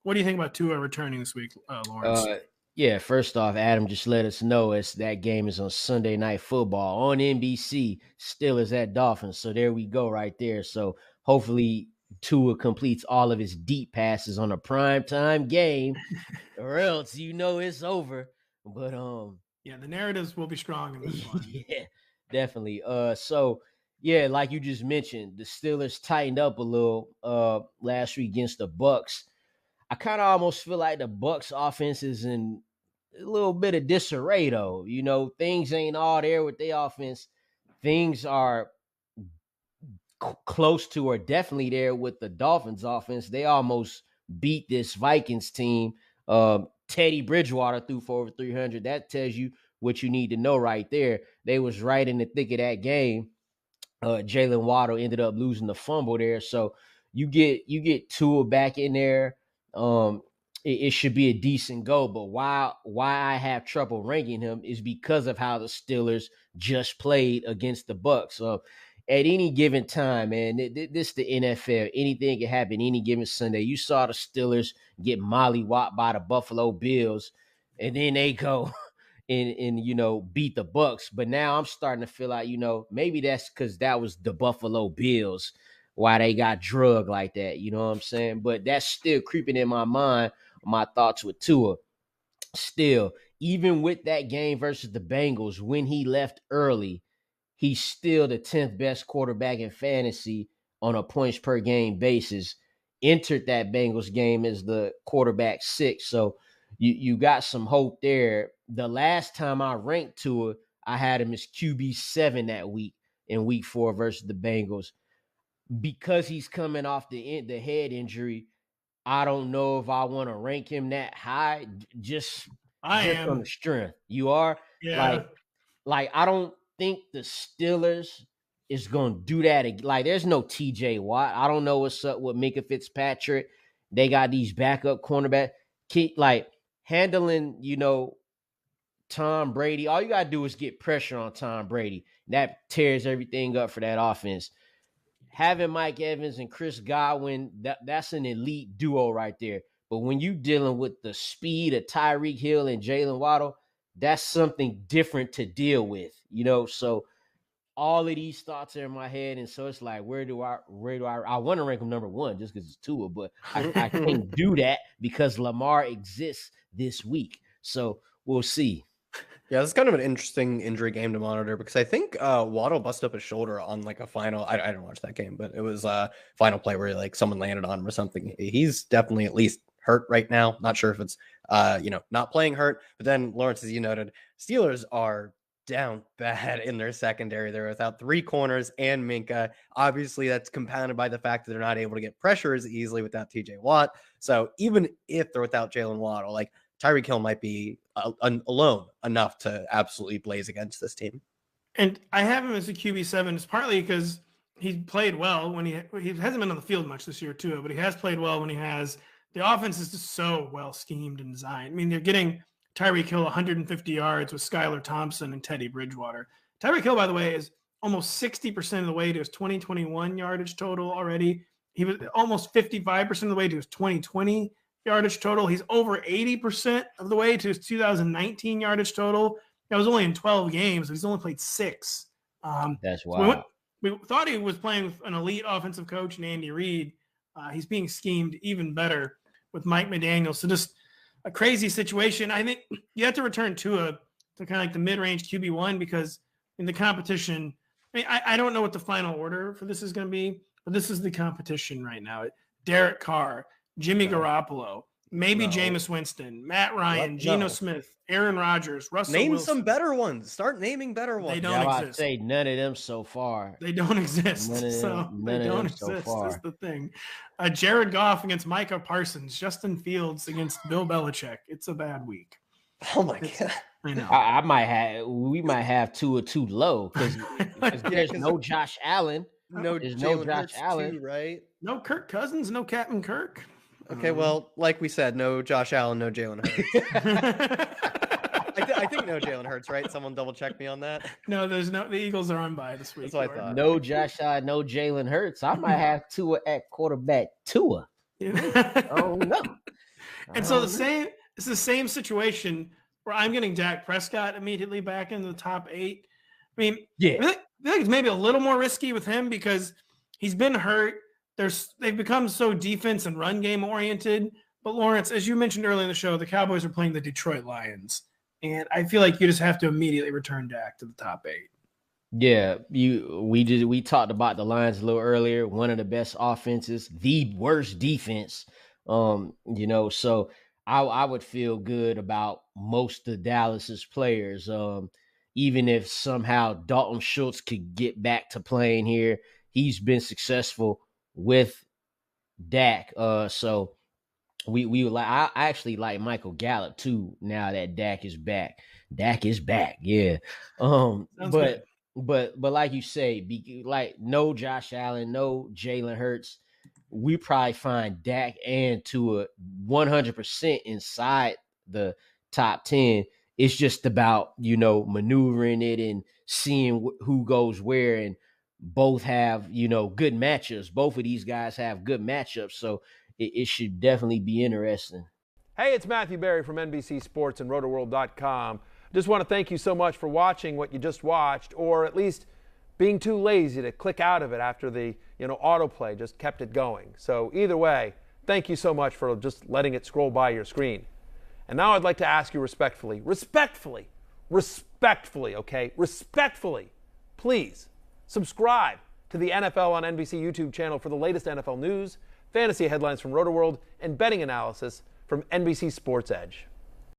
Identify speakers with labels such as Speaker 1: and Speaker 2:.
Speaker 1: What do you think about Tua returning this week, Lawrence?
Speaker 2: Yeah, first off, Adam just let us know that game is on Sunday Night Football on NBC. Steelers at Dolphins. So there we go right there. So hopefully Tua completes all of his deep passes on a primetime game, or else it's over. But
Speaker 1: yeah, the narratives will be strong in this one.
Speaker 2: Yeah, definitely. So yeah, like you just mentioned, the Steelers tightened up a little last week against the Bucks. I kind of almost feel like the Bucks offense is in a little bit of disarray, though. Things ain't all there with their offense. Things are close to or definitely there with the Dolphins offense. They almost beat this Vikings team. Teddy Bridgewater threw for over 300. That tells you what you need to know right there. They was right in the thick of that game. Jalen Waddle ended up losing the fumble there. So you get Tua back in there. It should be a decent go. But why I have trouble ranking him is because of how the Steelers just played against the Bucks. At any given time, man, this the NFL. Anything can happen any given Sunday. You saw the Steelers get mollywopped by the Buffalo Bills, and then they go and beat the Bucks. But now I'm starting to feel like, maybe that's because that was the Buffalo Bills, why they got drugged like that. You know what I'm saying? But that's still creeping in my mind, my thoughts with Tua. Still, even with that game versus the Bengals, when he left early, he's still the 10th best quarterback in fantasy on a points per game basis. Entered that Bengals game as the quarterback 6. So you got some hope there. The last time I ranked Tua, I had him as QB7 that week in week 4 versus the Bengals. Because he's coming off the head injury, I don't know if I want to rank him that high. Just on the strength. You are?
Speaker 1: Yeah.
Speaker 2: Like I don't think the Steelers is going to do that. Like, there's no TJ Watt. I don't know what's up with Minka Fitzpatrick. They got these backup cornerback. Like, handling, Tom Brady. All you got to do is get pressure on Tom Brady. That tears everything up for that offense. Having Mike Evans and Chris Godwin, that's an elite duo right there. But when you dealing with the speed of Tyreek Hill and Jalen Waddle, that's something different to deal with, So all of these thoughts are in my head, and so it's like, where do I want to rank him number 1 just because it's Tua, but I can't do that because Lamar exists this week. So we'll see.
Speaker 3: Yeah, this is kind of an interesting injury game to monitor because I think Waddle busted up his shoulder on like a final. I didn't watch that game, but it was a final play where like someone landed on him or something. He's definitely at least hurt right now. Not sure if it's not playing hurt. But then, Lawrence, as you noted, Steelers are down bad in their secondary. They're without 3 corners and Minka. Obviously, that's compounded by the fact that they're not able to get pressure as easily without TJ Watt. So even if they're without Jalen Waddle, like Tyreek Hill might be alone enough to absolutely blaze against this team.
Speaker 1: And I have him as a QB7. It's partly because he played well when he hasn't been on the field much this year too, but he has played well when he has. The offense is just so well schemed and designed. I mean, they're getting Tyreek Hill 150 yards with Skylar Thompson and Teddy Bridgewater. Tyreek Hill, by the way, is almost 60% of the way to his 2021 yardage total already. He was almost 55% of the way to his 2020 yardage total. He's over 80% of the way to his 2019 yardage total. That was only in 12 games. He's only played 6.
Speaker 2: That's wild.
Speaker 1: We thought he was playing with an elite offensive coach in Andy Reid. He's being schemed even better with Mike McDaniel. So just a crazy situation. I think you have to return Tua to kind of like the mid-range QB1 because in the competition, I don't know what the final order for this is going to be, but this is the competition right now. Derek Carr, Jimmy Garoppolo, maybe Jameis Winston, Matt Ryan, Geno Smith, Aaron Rodgers, Russell Wilson.
Speaker 3: Some better ones. Start naming better ones.
Speaker 1: They don't exist.
Speaker 2: I'd say none of them so far.
Speaker 1: They don't exist. They don't exist. That's the thing. Jared Goff against Micah Parsons, Justin Fields against Bill Belichick. It's a bad week.
Speaker 3: Oh my God.
Speaker 1: I know.
Speaker 2: We might have Tua too low because there's no Josh Allen.
Speaker 3: There's no Josh Allen, too, right?
Speaker 1: No Kirk Cousins, no Captain Kirk.
Speaker 3: Okay, well, like we said, no Josh Allen, no Jalen Hurts. I think no Jalen Hurts, right? Someone double check me on that.
Speaker 1: No, there's no. The Eagles are on bye this week.
Speaker 3: That's what I thought.
Speaker 2: No Josh Allen, no Jalen Hurts. I might have Tua at quarterback. Tua.
Speaker 1: Yeah.
Speaker 2: Oh no.
Speaker 1: And so it's the same situation where I'm getting Dak Prescott immediately back into the top 8. I mean,
Speaker 2: Yeah.
Speaker 1: I feel like it's maybe a little more risky with him because he's been hurt. They've become so defense and run game oriented. But Lawrence, as you mentioned earlier in the show, the Cowboys are playing the Detroit Lions. And I feel like you just have to immediately return Dak to the top 8.
Speaker 2: Yeah, we talked about the Lions a little earlier. One of the best offenses, the worst defense. So I would feel good about most of Dallas's players. Even if somehow Dalton Schultz could get back to playing here, he's been successful with Dak. So I actually like Michael Gallup too. Now that Dak is back, yeah. But like you say, no Josh Allen, no Jalen Hurts. We probably find Dak and Tua 100% inside the top 10. It's just about, maneuvering it and seeing who goes where, and both have, good matchups. Both of these guys have good matchups. So it should definitely be interesting.
Speaker 4: Hey, it's Matthew Berry from NBC Sports and Rotoworld.com. Just want to thank you so much for watching what you just watched, or at least being too lazy to click out of it after the autoplay just kept it going. So either way, thank you so much for just letting it scroll by your screen. And now I'd like to ask you respectfully, please subscribe to the NFL on NBC YouTube channel for the latest NFL news, fantasy headlines from Rotoworld, and betting analysis from NBC Sports Edge.